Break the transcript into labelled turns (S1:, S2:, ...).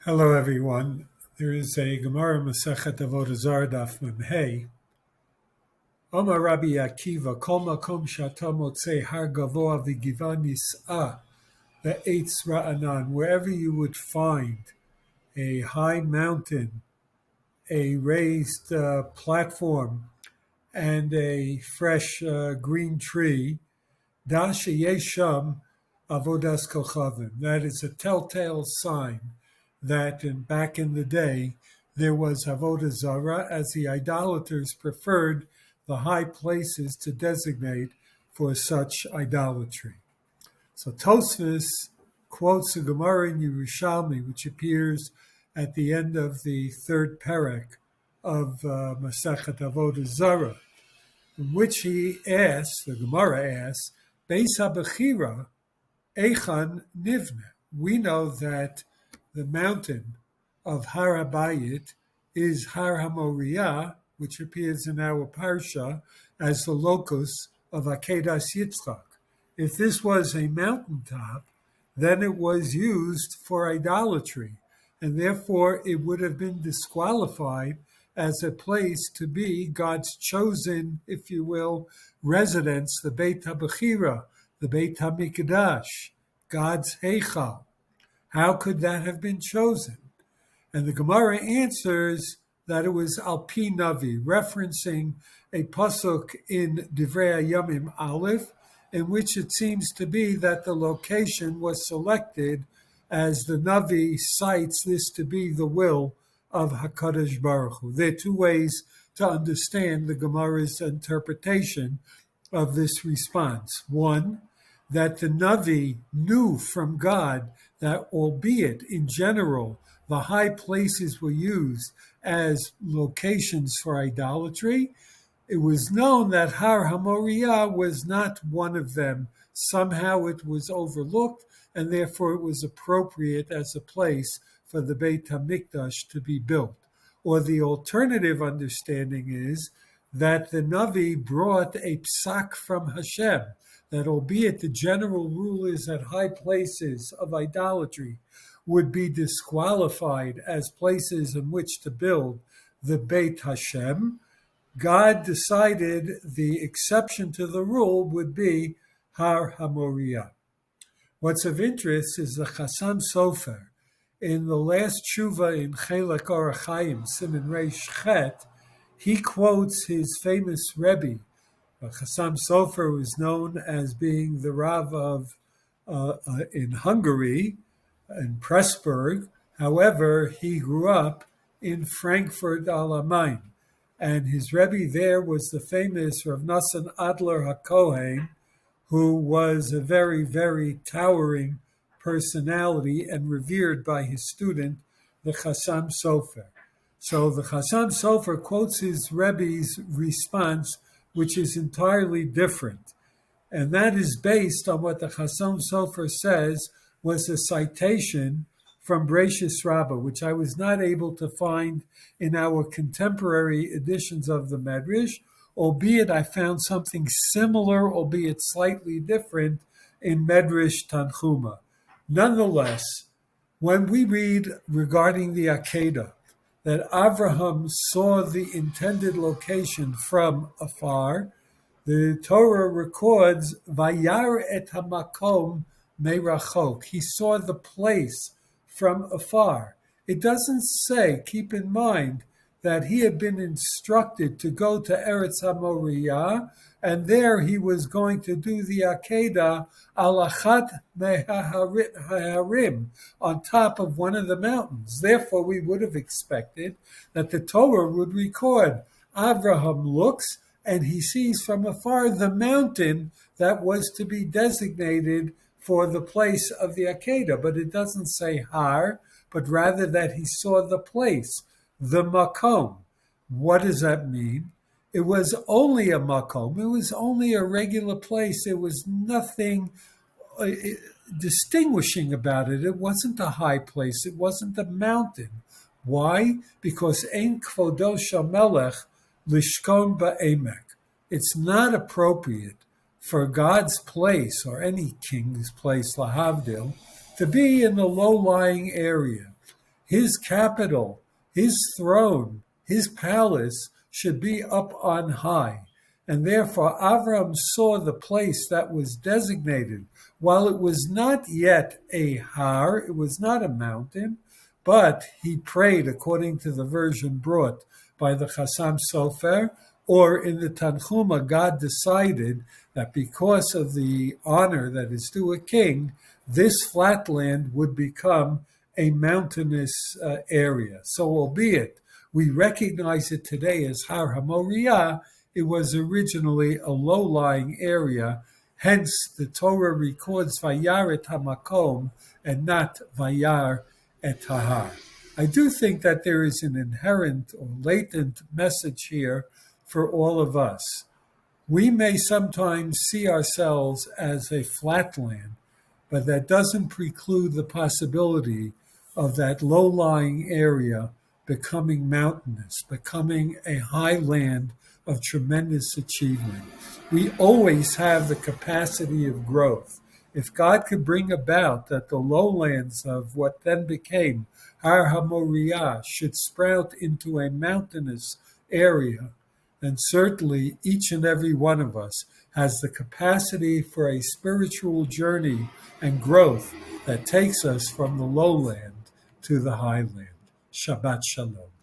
S1: Hello, everyone. There is a Gemara Masechet Avodah Zarah Daf Mem Hey. Omar Rabbi Akiva, Kol Makom Shata Motzei Har Gavoa V'Giva Nis'a Ve'etz Ra'anan. Wherever you would find a high mountain, a raised platform, and a fresh green tree, Da Sheyesham Avodas Kochavim. That is a telltale sign that back in the day there was Avodah Zarah, as the idolaters preferred the high places to designate for such idolatry. So Tosfos quotes a Gemara in Yerushalmi, which appears at the end of the third perek of Masechet Avodah Zarah, in which he asks, the Gemara asks, Beis HaBechira Eichan Nivne. We know that the mountain of Har HaBayit is Har HaMoriah, which appears in our parsha as the locus of Akedas Yitzchak. If this was a mountaintop, then it was used for idolatry, and therefore it would have been disqualified as a place to be God's chosen, if you will, residence, the Beit HaBechira, the Beit HaMikdash, God's Heichal. How could that have been chosen? And the Gemara answers that it was Al Pi Navi, referencing a pasuk in Divrei Hayamim Aleph, in which it seems to be that the location was selected as the Navi cites this to be the will of HaKadosh Baruch Hu. There are two ways to understand the Gemara's interpretation of this response. One, that the Navi knew from God that, albeit in general the high places were used as locations for idolatry, it was known that Har HaMoriah was not one of them. Somehow it was overlooked, and therefore it was appropriate as a place for the Beit HaMikdash to be built. Or the alternative understanding is that the Navi brought a psak from Hashem, that albeit the general rule is that high places of idolatry would be disqualified as places in which to build the Beit Hashem, God decided the exception to the rule would be Har HaMoriah. What's of interest is the Chassam Sofer. In the last tshuva in Chelek Orach Chaim, Siman Reish Chet, he quotes his famous Rebbe. Chassam Sofer was known as being the Rav of in Hungary, in Pressburg. However, he grew up in Frankfurt al Main, and his Rebbe there was the famous Rav Nassan Adler HaKohen, who was a very, very towering personality and revered by his student, the Chassam Sofer. So the Chassam Sofer quotes his Rebbe's response, which is entirely different. And that is based on what the Chassam Sofer says was a citation from Bereishis Rabbah, which I was not able to find in our contemporary editions of the Medrash, albeit I found something similar, albeit slightly different, in Medrash Tanchuma. Nonetheless, when we read regarding the Akedah, that Avraham saw the intended location from afar, the Torah records, Vayera et hamakom merachok. He saw the place from afar. It doesn't say, keep in mind, that he had been instructed to go to Eretz HaMoriah, and there he was going to do the Akedah al achat mehaharim, on top of one of the mountains. Therefore, we would have expected that the Torah would record, Avraham looks, and he sees from afar the mountain that was to be designated for the place of the Akedah. But it doesn't say Har, but rather that he saw the place, the makom. What does that mean? It was only a makom. It was only a regular place. There was nothing distinguishing about it. It wasn't a high place. It wasn't a mountain. Why? Because ein kvodo shel melech lishkon ba'emek. It's not appropriate for God's place, or any king's place, lahavdil, to be in the low-lying area. his capital, his throne, his palace should be up on high. And therefore, Avram saw the place that was designated. While it was not yet a har, it was not a mountain, but he prayed according to the version brought by the Chassam Sofer, or in the Tanchuma, God decided that because of the honor that is due a king, this flat land would become a mountainous area. So albeit we recognize it today as Har HaMoriah, it was originally a low-lying area. Hence, the Torah records Vayar et HaMakom and not Vayar et Hahar. I do think that there is an inherent or latent message here for all of us. We may sometimes see ourselves as a flatland, but that doesn't preclude the possibility of that low-lying area becoming mountainous, becoming a highland of tremendous achievement. We always have the capacity of growth. If God could bring about that the lowlands of what then became Har HaMoriah should sprout into a mountainous area, then certainly each and every one of us has the capacity for a spiritual journey and growth that takes us from the lowland to the highland. Shabbat Shalom.